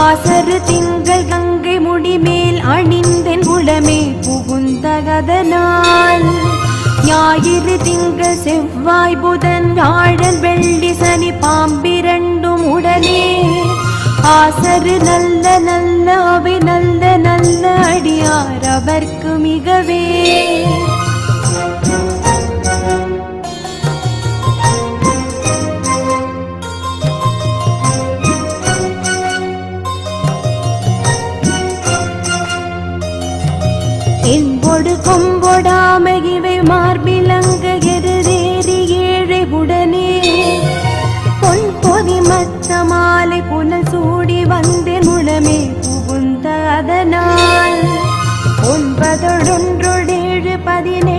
ஆசரு திங்கள் கங்கை முடிமேல் அணிந்தென் உளமே புகுந்தகதனால் ஞாயிறு திங்கள் செவ்வாய் புதன் வியாழன் வெள்ளி சனி பாம்பிரண்டும் உடனே ஆசரு நல்ல நல்ல அவை நல்ல நல்ல அடியார் அவர்க்கு மிகவே என்பொடு கொம்பொடாமகிவை மார்பிலங்க எதிரேறி ஏழை உடனே பொன் பொதி மத்த மாலை புனல் சூடி வந்தேன் உளமே புகுந்த அதனால் 9 11 17